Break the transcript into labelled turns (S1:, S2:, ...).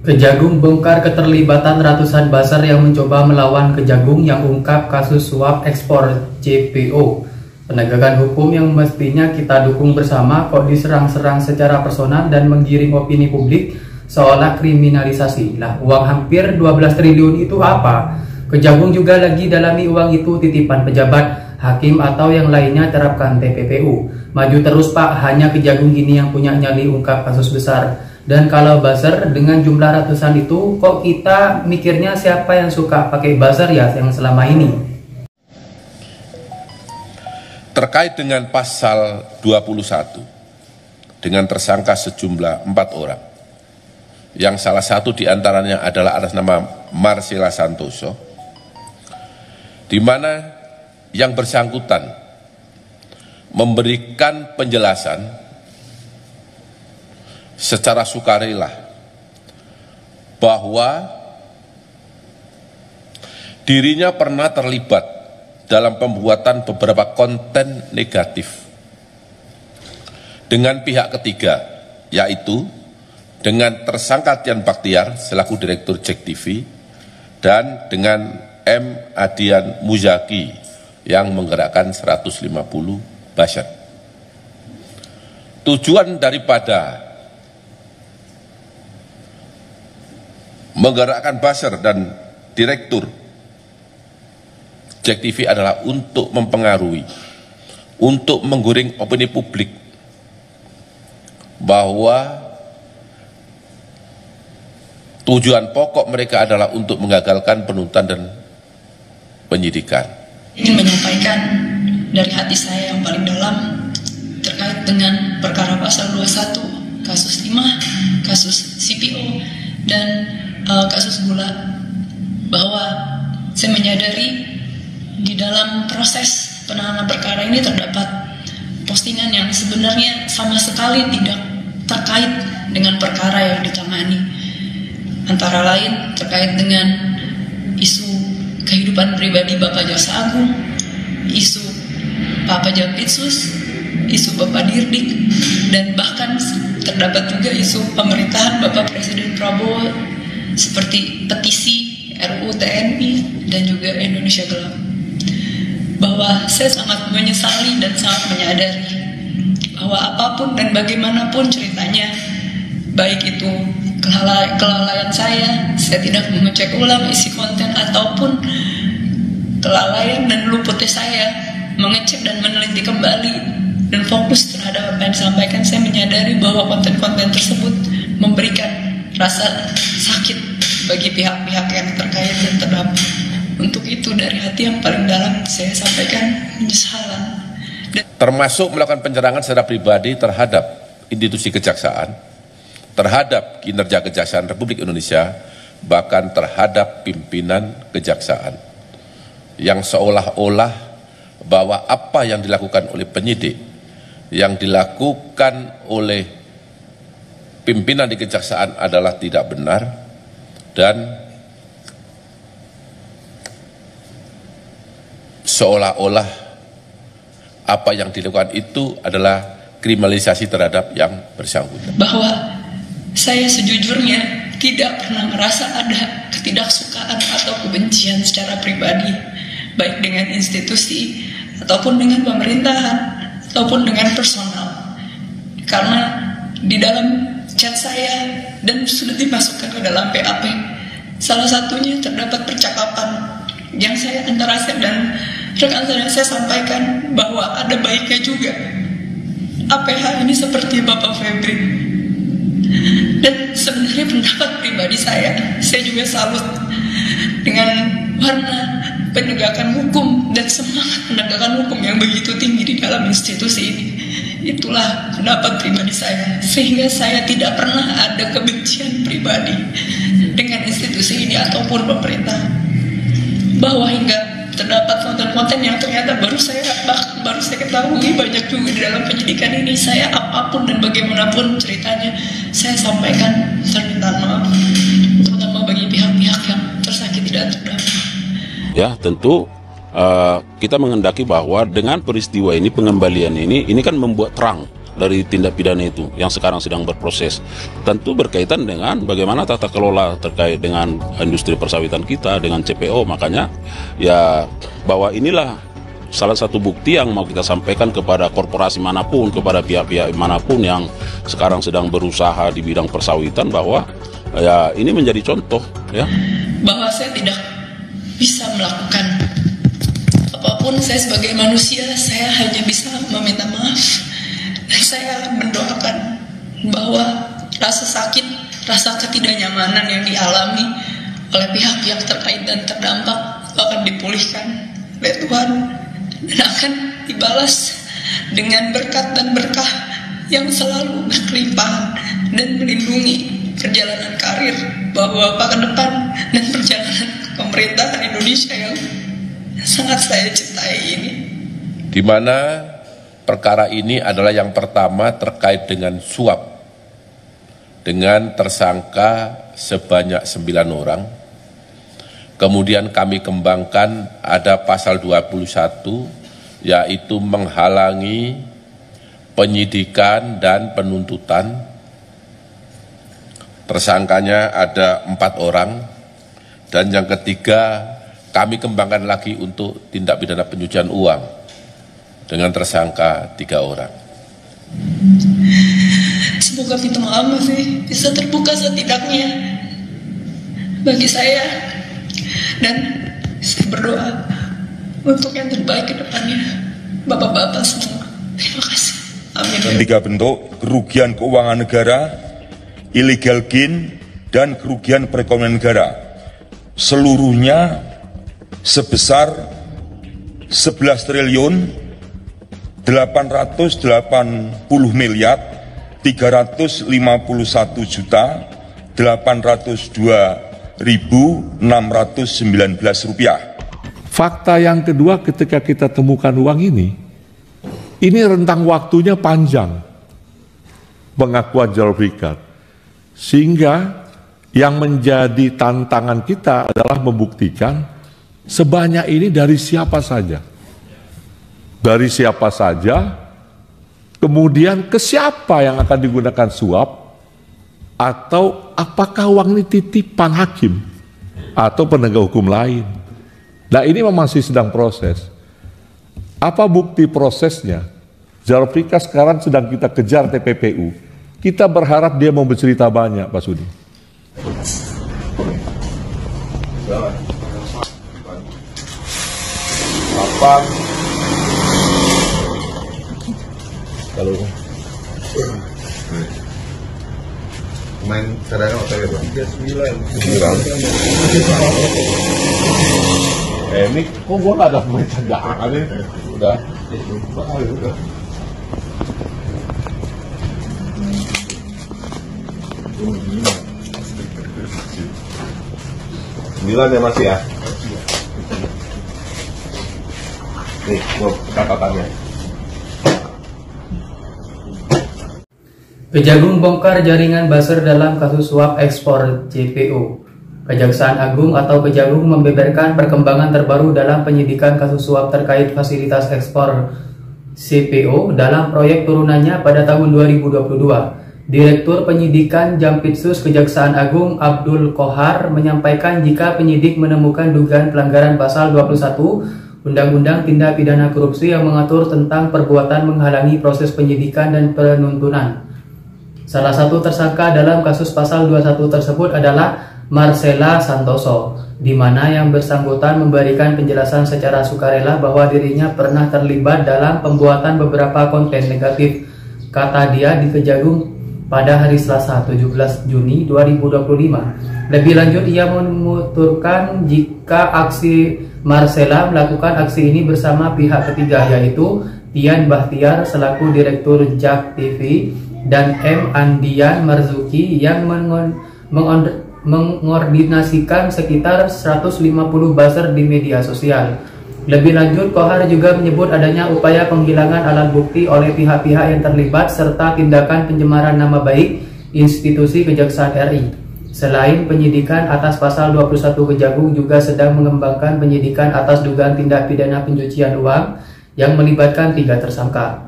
S1: Kejagung bongkar keterlibatan ratusan buzzer yang mencoba melawan Kejagung yang ungkap kasus suap ekspor CPO. Penegakan hukum yang mestinya kita dukung bersama kok diserang-serang secara personal dan menggiring opini publik seolah kriminalisasi. Lah, uang hampir 12 triliun itu apa? Kejagung juga lagi dalami uang itu titipan pejabat, hakim atau yang lainnya terapkan TPPU. Maju terus Pak, hanya Kejagung gini yang punya nyali ungkap kasus besar. Dan kalau buzzer dengan jumlah ratusan itu, kok kita mikirnya siapa yang suka pakai buzzer ya yang selama ini?
S2: Terkait dengan pasal 21, dengan tersangka sejumlah 4 orang, yang salah satu diantaranya adalah atas nama Marcella Santoso, di mana yang bersangkutan memberikan penjelasan secara sukarela bahwa dirinya pernah terlibat dalam pembuatan beberapa konten negatif dengan pihak ketiga, yaitu dengan tersangka Tian Baktiar selaku Direktur JEK TV dan dengan M. Adian Muzaki yang menggerakkan 150 buzzer. Tujuan daripada menggerakkan buzzer dan direktur JEK TV adalah untuk mempengaruhi, untuk menggiring opini publik bahwa tujuan pokok mereka adalah untuk mengagalkan penuntutan dan penyidikan.
S3: Ingin menyampaikan dari hati saya yang paling dalam terkait dengan perkara pasal 21, kasus 5, kasus CPO, dan kasus gula, bahwa saya menyadari di dalam proses penanganan perkara ini terdapat postingan yang sebenarnya sama sekali tidak terkait dengan perkara yang ditangani, antara lain terkait dengan isu kehidupan pribadi Bapak Jaksa Agung, isu Pak Jampitsus, isu Bapak Dirdik, dan bahkan terdapat juga isu pemerintahan Bapak Presiden Prabowo seperti petisi RUU TNI dan juga Indonesia Gelap. Bahwa saya sangat menyesali dan sangat menyadari bahwa apapun dan bagaimanapun ceritanya, baik itu kelalaian saya tidak mengecek ulang isi konten, ataupun kelalaian dan luputnya saya mengecek dan meneliti kembali dan fokus terhadap apa yang disampaikan, saya menyadari bahwa konten-konten tersebut memberikan rasa sakit bagi pihak-pihak yang terkait dan terdampak. Untuk itu dari hati yang paling dalam saya sampaikan penyesalan.
S2: Termasuk melakukan penyerangan secara pribadi terhadap institusi kejaksaan, terhadap kinerja Kejaksaan Republik Indonesia, bahkan terhadap pimpinan kejaksaan, yang seolah-olah bahwa apa yang dilakukan oleh penyidik, yang dilakukan oleh pimpinan di kejaksaan adalah tidak benar, dan seolah-olah apa yang dilakukan itu adalah kriminalisasi terhadap yang bersangkutan.
S3: Bahwa saya sejujurnya tidak pernah merasa ada ketidaksukaan atau kebencian secara pribadi, baik dengan institusi ataupun dengan pemerintahan ataupun dengan personal. Karena di dalam chat saya dan sudah dimasukkan ke dalam PAP, salah satunya terdapat percakapan yang saya antara saya dan rekan saya sampaikan bahwa ada baiknya juga APH ini seperti Bapak Febri. Dan sebenarnya pendapat pribadi saya juga salut dengan warna penegakan hukum dan semangat penegakan hukum yang begitu tinggi di dalam institusi ini. Itulah pendapat pribadi saya, sehingga saya tidak pernah ada kebencian pribadi dengan institusi ini ataupun pemerintah. Bahwa hingga terdapat konten-konten yang ternyata baru saya ketahui banyak juga di dalam penyidikan ini, saya apapun dan bagaimanapun ceritanya saya sampaikan permintaan maaf, terutama bagi pihak-pihak yang tersakiti dan terdampak.
S4: Ya, tentu kita menghendaki bahwa dengan peristiwa ini, pengembalian ini kan membuat terang dari tindak pidana itu yang sekarang sedang berproses. Tentu berkaitan dengan bagaimana tata kelola terkait dengan industri persawitan kita, dengan CPO. Makanya ya bahwa inilah salah satu bukti yang mau kita sampaikan kepada korporasi manapun, kepada pihak-pihak manapun yang sekarang sedang berusaha di bidang persawitan, bahwa ya ini menjadi contoh ya.
S3: Bahwa saya tidak bisa melakukan apapun. Saya sebagai manusia, saya hanya bisa meminta maaf. Dan saya mendoakan bahwa rasa sakit, rasa ketidaknyamanan yang dialami oleh pihak-pihak terkait dan terdampak akan dipulihkan oleh Tuhan dan akan dibalas dengan berkat dan berkah yang selalu berkelimpahan dan melindungi perjalanan karir Bapak-Bapak ke depan dan perjalanan pemerintahan Indonesia yang sangat saya cintai ini.
S2: Di mana perkara ini adalah yang pertama terkait dengan suap dengan tersangka sebanyak 9 orang. Kemudian kami kembangkan ada pasal 21 yaitu menghalangi penyidikan dan penuntutan. Tersangkanya ada 4 orang. Dan yang ketiga kami kembangkan lagi untuk tindak pidana pencucian uang dengan tersangka 3 orang.
S3: Semoga pintu maaf masih bisa terbuka setidaknya bagi saya, dan saya berdoa untuk yang terbaik ke depannya. Bapak-bapak semua, terima kasih. Amin.
S5: 3 bentuk: kerugian keuangan negara, illegal gain, dan kerugian perekonomian negara. Seluruhnya sebesar 11 triliun 880 miliar 351 juta 802.619 rupiah.
S6: Fakta yang kedua, ketika kita temukan uang ini rentang waktunya panjang, pengakuan jalur berikat, sehingga yang menjadi tantangan kita adalah membuktikan sebanyak ini dari siapa saja. Dari siapa saja, kemudian ke siapa yang akan digunakan suap, atau apakah uang ini titipan hakim atau penegak hukum lain. Nah, ini masih sedang proses. Apa bukti prosesnya? Jalur berikat sekarang sedang kita kejar TPPU. Kita berharap dia mau bercerita banyak, Pak Sudi.
S2: Apa? Kalau
S7: main caranya OTW Bang? 39.
S2: Ini kok gua nggak ada main cadangan nih? Udah.
S7: Sembilan ya masih ya? Nih, gua catatannya.
S1: Kejagung bongkar jaringan buzzer dalam kasus suap ekspor CPO. Kejaksaan Agung atau Kejagung membeberkan perkembangan terbaru dalam penyidikan kasus suap terkait fasilitas ekspor CPO dalam proyek turunannya pada tahun 2022. Direktur Penyidikan Jampitsus Kejaksaan Agung Abdul Kohar menyampaikan jika penyidik menemukan dugaan pelanggaran pasal 21 Undang-Undang Tindak Pidana Korupsi yang mengatur tentang perbuatan menghalangi proses penyidikan dan penuntutan. Salah satu tersangka dalam kasus pasal 21 tersebut adalah Marcella Santoso, di mana yang bersangkutan memberikan penjelasan secara sukarela bahwa dirinya pernah terlibat dalam pembuatan beberapa konten negatif, kata dia di Kejagung pada hari Selasa 17 Juni 2025. Lebih lanjut, ia menuturkan jika aksi Marcella melakukan aksi ini bersama pihak ketiga, yaitu Tian Bahtiar selaku Direktur JAK TV dan M. Andian Marzuki yang mengordinasikan sekitar 150 buzzer di media sosial. Lebih lanjut, Kohar juga menyebut adanya upaya penghilangan alat bukti oleh pihak-pihak yang terlibat serta tindakan pencemaran nama baik institusi Kejaksaan RI. Selain penyidikan atas pasal 21, Kejagung juga sedang mengembangkan penyidikan atas dugaan tindak pidana pencucian uang yang melibatkan 3 tersangka.